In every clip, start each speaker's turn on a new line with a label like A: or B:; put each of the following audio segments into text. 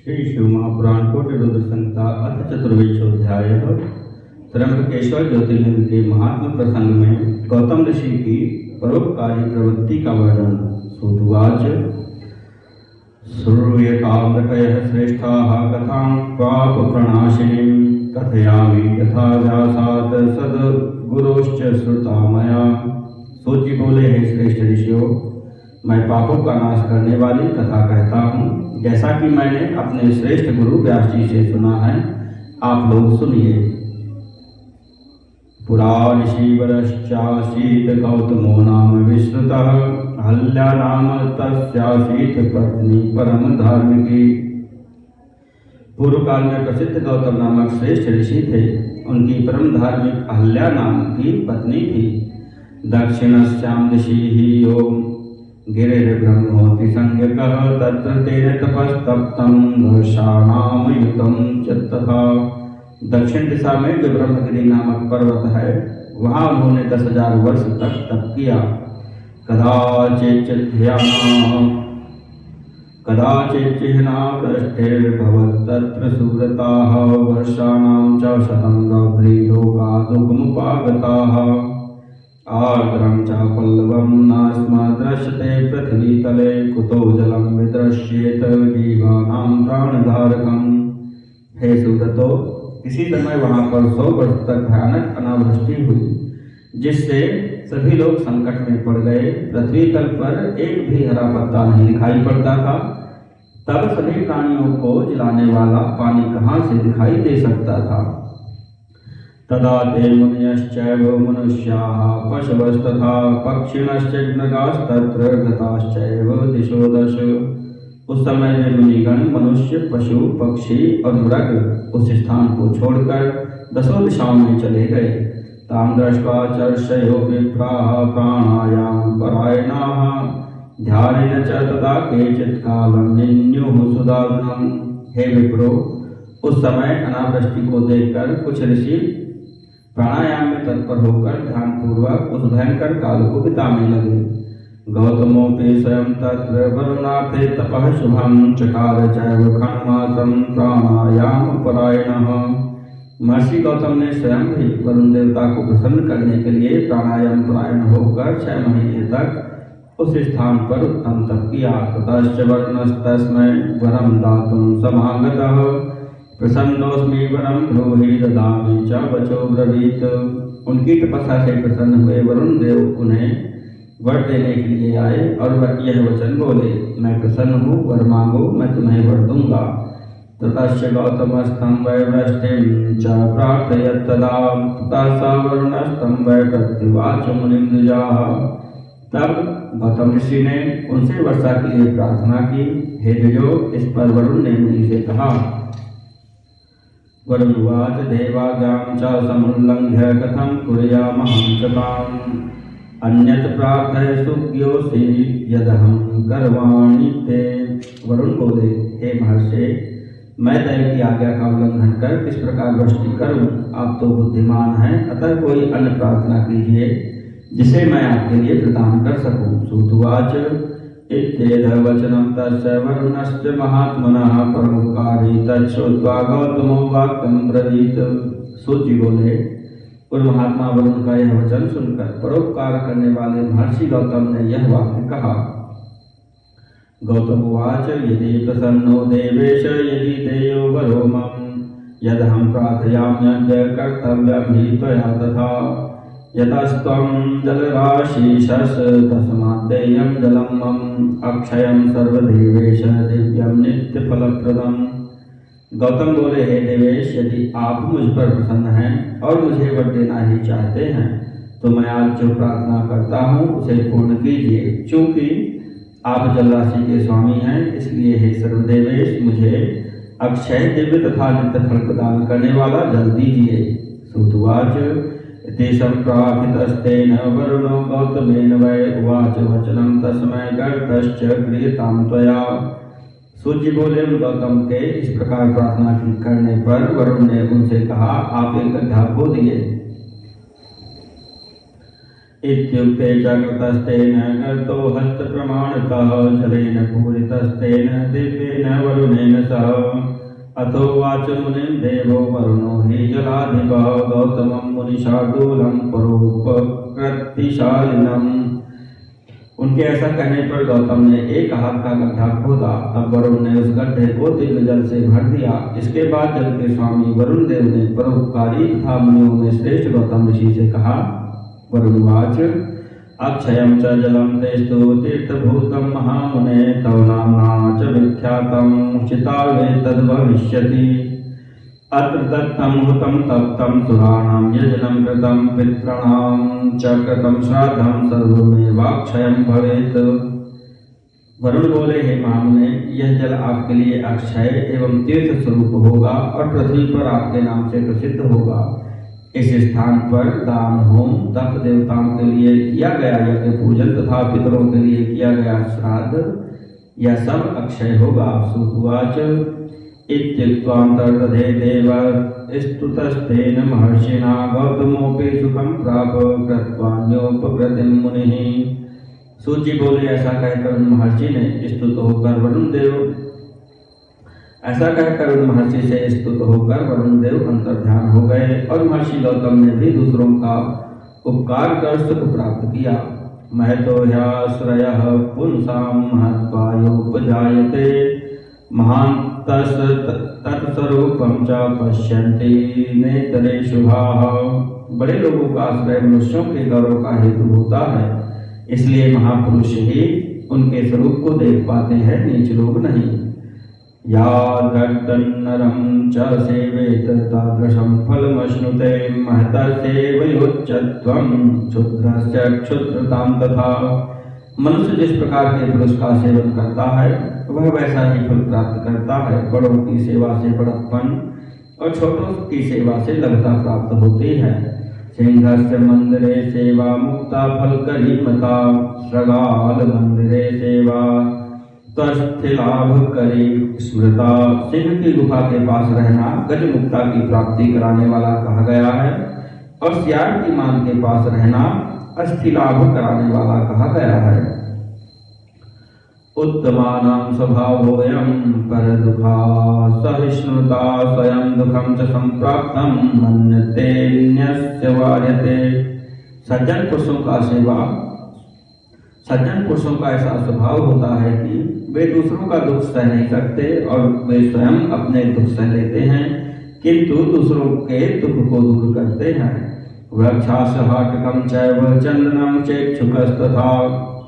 A: श्री शिव महापुराण कोटि रुद्र संहिता अथ चतुर्विंशोऽध्याय। त्र्यंबकेश्वर ज्योतिर्लिंग के महात्म प्रसंग में गौतम ऋषि की परोपकारी प्रवृत्ति का वर्णन। सूतुवाच श्रूयतामृतयः श्रेष्ठाः कथां पापप्रणाशिनीं कथयामि यथा व्यासात् सद्गुरोश्च श्रुता मया। सूत जी बोले, हे श्रेष्ठ ऋषियों, मैं पापों का नाश करने वाली कथा कहता हूँ, जैसा कि मैंने अपने श्रेष्ठ गुरु व्यास जी से सुना है। आप लोग सुनिए। पुरा ऋषिवरश्चासीत् गौतमो नाम विश्रुतः, अहल्या नाम तस्यासीत् पत्नी परम धार्मिकी। पूर्व काल में प्रसिद्ध गौतम नामक श्रेष्ठ ऋषि थे। उनकी परम धार्मिक अहल्या नाम की पत्नी थी। दक्षिणस्यां दिशि ही यो गिरिर्ब्रह्मोति संज्ञकः, तत्र तेन तपस्तप्तं वर्षाणामयुतं च तथा। दक्षिण दिशा में जो ब्रह्मगिरि नामक पर्वत है, वहाँ उन्होंने 10,000 वर्ष तक तप किया। कदाचिच्चिह्ना वृष्टिर्भवत् तत्र सुव्रताः, वर्षाणां च शतं गौरीलोकादुपमुपागताः। आर्द्रं च पल्लवं न स्म दृश्यते पृथ्वीतले, कुतो जलं विदृश्येत जीवानां प्राणधारकम्। हे सुव्रतो, इसी समय वहाँ पर 100 वर्ष तक भयानक अनावृष्टि हुई, जिससे सभी लोग संकट में पड़ गए। पृथ्वी तल पर एक भी हरा पत्ता नहीं दिखाई पड़ता था। तब सभी प्राणियों को जिलाने वाला पानी कहाँ से दिखाई दे सकता था। तदा ते मुनयश्चैव मनुष्याः पशवस्तथा पक्षिणश्च मृगास्तत्र गताश्चैव दिशो दश। उस समय वे मुनिगण मनुष्य, पशु, पक्षी और मृग उस स्थान को छोड़कर 10 दिशाओं में चले गए। तां दृष्ट्वा चर्षयो विप्राः प्राणायाम परायणाः, ध्यानेन च तदा केचित् कालं निन्युः सुदाग्नम्। हे विप्रो, उस समय अनावृष्टि को देखकर कुछ ऋषि प्राणायाम में तत्पर होकर ध्यानपूर्वक उस भयंकर काल को बिताने लगे। गौतमोऽपि स्वयं तत्र वरुणार्थे तपः शुभं चकार चैव खण्डमासं प्राणायाम परायणः। महर्षि गौतम ने स्वयं भी वरुण देवता को प्रसन्न करने के लिए प्राणायाम परायण होकर 6 महीने तक उस स्थान पर उत्तम तप किया। ततश्च वरुणस्तस्मै वरं दातुं समागतः, प्रसन्नोऽस्मि वरं ब्रूहि ददामि च वचो ब्रवीत। उनकी तपस्या से प्रसन्न हुए वरुण देव उन्हें वर देने के लिए आए और यह वचन बोले, मैं प्रसन्न हूँ, वर मांगो, मैं तुम्हें वर दूंगा। ततश्च गौतमस्तं वै वृष्टिं च प्रार्थयत् तदा, ततः स वरुणस्तं वै प्रत्युवाच मुनिं द्विजाः। तब गौतम ऋषि ने उनसे वर्षा के लिए प्रार्थना की। हे द्विजो, इस पर वरुण ने मुनि से कहा। वरुणवाच देवाज्ञां च समुल्लङ्घ्य कथं कुर्यामहं च ताम्, अन्यत् प्रार्थय सुज्ञोऽसि यदहं करवाणि ते। वरुण बोले, हे महर्षि, मैं दैव की आज्ञा का उल्लंघन कर किस प्रकार वृष्टि करूं? आप तो बुद्धिमान हैं, अतः कोई अन्य प्रार्थना कीजिए जिसे मैं आपके लिए प्रदान कर सकूं। सूतुवाच इत्येतद्वचनं तस्य वरुणस्य महात्मनः परोपकारी तच्छ्रुत्वा गौतमो वाक्यं ब्रवीत। सूत जी बोले, उन महात्मा वरुण का यह वचन सुनकर परोपकार करने वाले महर्षि गौतम ने यह वाक्य कहा। गौतमोवाच यदि प्रसन्नो देवेश यदि देयो वरो मम, यदहं प्रार्थयाम्यद्य कर्तव्यं हि त्वया तथा। यतस्त्वं जलराशिषस् तस्माद्देयं जलं मम, अक्षयं सर्वदेवेश दिव्यं नित्यफलप्रदम्। गौतम बोले, हे देवेश, यदि आप मुझ पर प्रसन्न हैं और मुझे वर देना ही चाहते हैं, तो मैं आज जो प्रार्थना करता हूँ उसे पूर्ण कीजिए। चूँकि आप जलराशि के स्वामी हैं, इसलिए हे सर्वदेवेश, मुझे अक्षय दिव्य तथा नित्य फल प्रदान करने वाला जल दीजिए। सूतुवाच इति सम्प्रार्थितस्तेन वरुणो गौतमेन वै उवाच वचनं तस्मै गर्तश्च गृहीतां त्वया। सूत जी बोले, गौतम के इस प्रकार प्रार्थना करने पर वरुण ने उनसे कहा, आप एक गड्ढा खोदिए। इत्युक्ते जागृतस्तेन गर्तो हस्तप्रमाणतः जलेन पूरितस्तेन दिव्येन वरुणेन सः अथो वाच मुनिं देवो वरुणो हि जलाधिपः गौतमं मुनिशार्दूलं परोपकृतिशालिनम्। उनके ऐसा कहने पर गौतम ने एक हाथ का गड्ढा खोदा। तब वरुण ने उस गड्ढे को दिव्य जल से भर दिया। इसके बाद जल के स्वामी वरुण देव ने परोपकारी तथा मुनियों में श्रेष्ठ गौतम ऋषि से कहा, वरुणवाच अक्षयं च जलं तेस्तु तीर्थभूतं महामुने तव नाम्ना च विख्यातं चितावे तद्भविष्यति। अत्र दत्तं हुतं तप्तं सुराणां यजनं कृतं पितॄणां च कृतं श्राद्धं सर्वमेवाक्षयं भवेत्। वरुण बोले, हे महामुने, यह जल आपके लिए अक्षय एवं तीर्थ स्वरूप होगा और पृथ्वी पर आपके नाम से प्रसिद्ध होगा। इस स्थान पर दान, होम, तप, देवताओं के लिए किया गया यज्ञ पूजन तथा पितरों के लिए किया गया श्राद्ध, यह सब अक्षय होगा। सुवाच इत्युक्त्वान्तर्दधे देव स्तुतस्तेन महर्षिणा गौतमोऽपि सुखं प्राप कृत्वान्योपकृतिं मुनिः। सूत जी बोले, ऐसा कहकर महर्षि से स्तुत होकर वरुण देव अंतर्ध्यान हो गए और महर्षि गौतम ने भी दूसरों का उपकार कर सुख प्राप्त किया। महतो ह्याश्रयः पुंसां महत्वायोपजायते महान्तस् तत्स्वरूपं च पश्यन्ति नेतरे शुभाः। बड़े लोगों का आश्रय मनुष्यों के गौरव का हेतु होता है, इसलिए महापुरुष ही उनके स्वरूप को देख पाते हैं, नीच लोग नहीं। यादृग्नरं च सेवेत तादृशं फलमश्नुते महतः सेवयोच्चत्वं क्षुद्रस्य क्षुद्रतां तथा। मनुष्य जिस प्रकार के पुरुष का सेवन करता है वह वैसा ही फल प्राप्त करता है। बड़ों की सेवा से बड़प्पन और छोटों की सेवा से लघुता प्राप्त होती है। सिंहस्य मंदिरे सेवा मुक्ता फलकरी मता श्रगाल मंदिरे सेवा तस्थलाभ करी स्मृता। सिंह की गुफा के पास रहना गज मुक्ता की प्राप्ति कराने वाला कहा गया है और सियार की मान के पास रहना अस्थिलाभ कराने वाला कहा गया है। उत्तमानां स्वभावोऽयं परदुःखा सहिष्णुता स्वयं दुःखं च संप्राप्तं मन्यतेऽन्यस्य वार्यते। सज्जन पुरुषों का ऐसा स्वभाव होता है कि वे दूसरों का दुख सह नहीं सकते और वे स्वयं अपने दुख सह लेते हैं, किंतु दूसरों के दुख को दूर करते हैं। वृक्षासहाटकं चैव चन्दनं चेक्षुकस्तथा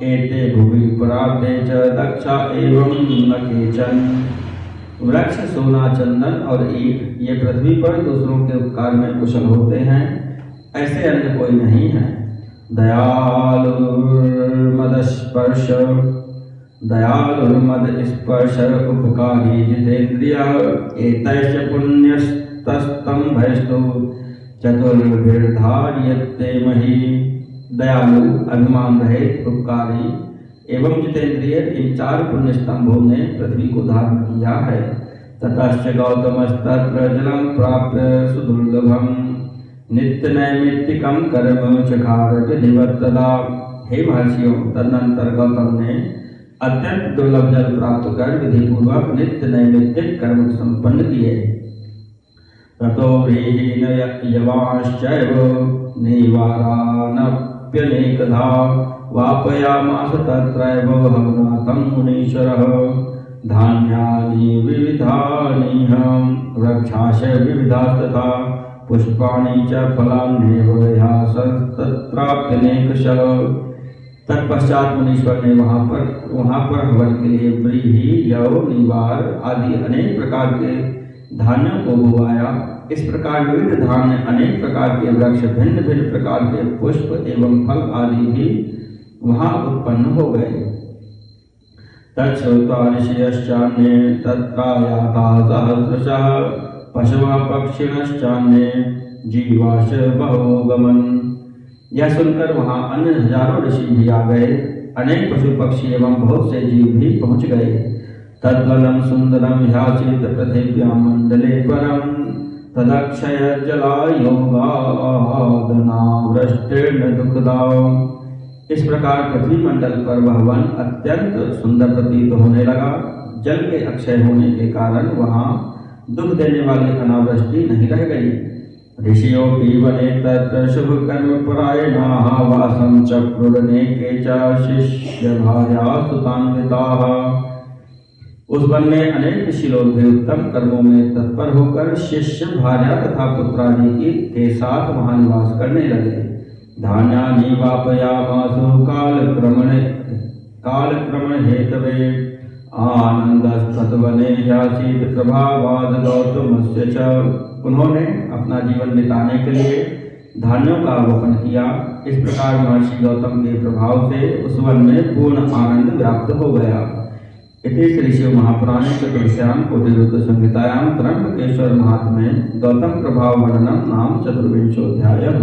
A: एते भुवि परार्थे च दक्षा एवं न केचन। वृक्ष, सोना, चंदन और ईंट ये पृथ्वी पर दूसरों के उपकार में कुशल होते हैं, ऐसे अन्य कोई नहीं है। दयालुर्मद स्पर्श उपकारी जितेन्द्रिय एतैश्च पुण्यस्तस्तंभैस्तु चतुर्भिर्धार्यते मही। दयालु, अभिमान रहित, उपकारी एवं जितेंद्रिय इन चार पुण्य स्तंभों ने पृथ्वी को धारण किया है। ततश्च गौतमस्तत्र जलं प्राप्य सुदुर्लभं नित्य नैमित्तिकं कर्म चकार विधिवत् तदा। हे महर्षियों, तदनंतर गौतम ने अत्यंत दुर्लभ जल प्राप्त कर विधि पूर्वक नित्य नैमित्तिक कर्म संपन्न किए। ततो व्रीहीन यवांश्चैव निवारानप्यनेकधा वापयामास तत्रैव हवनाथं मुनीश्वरः। धान्यानि विविधानि वृक्षाश विविधास्तथा पुष्पाणि च फलान्येव यासस्तत्राप्यनेकशः। तत्पश्चात मुनीश्वर ने वहाँ पर हवन के लिए व्रीहि, यव, निवार आदि अनेक प्रकार के धान्यों को बुवाया। इस प्रकार विविध धान्य, अनेक प्रकार के वृक्ष, भिन्न भिन्न प्रकार के पुष्प एवं फल आदि भी वहाँ उत्पन्न हो गए। तच्छ्रुत्वा ऋषयश्चान्ये तत्रायाता सहस्रशः पशवः पक्षिणश्चान्ये जीवाश्च बहवोगमन्। यह सुनकर वहाँ अन्य हजारों ऋषि भी आ गए, अनेक पशु पक्षी एवं बहुत से जीव भी पहुँच गए। तद्वनं सुंदरं ह्यासीत् पृथिव्यां मंडले परं तदक्षय जलायोगादनावृष्टिर्न दुःखदा। इस प्रकार पृथ्वी मंडल पर वह वन अत्यंत सुंदर प्रतीत होने लगा। जल के अक्षय होने के कारण वहाँ दुख देने वाली अनावृष्टि नहीं रह गई। ऋषियों की वने तत्र शुभ कर्म परायणाः वासं चक्रुरनेके च शिष्य भार्या सुतान्विताः। उस वन में अनेक ऋषि लोग भी उत्तम कर्मों में तत्पर होकर शिष्य भार्या तथा पुत्रादि के साथ वहां निवास करने लगे। धान्यानि वापयामासु कालक्रमण हेतवे आनंदस्तवने यासीत प्रभावाद गौतमस्य च। उन्होंने अपना जीवन बिताने के लिए धान्यों का आरोपण किया। इस प्रकार महर्षि गौतम के प्रभाव से उस वन में पूर्ण आनंद व्याप्त हो गया। इति श्री शिव महापुराणे चतुर्दश्यां कोटिरुद्र संहितायां त्र्यंबकेश्वर महात्म्ये गौतम प्रभाव वर्णनम नाम 24वाध्यायः।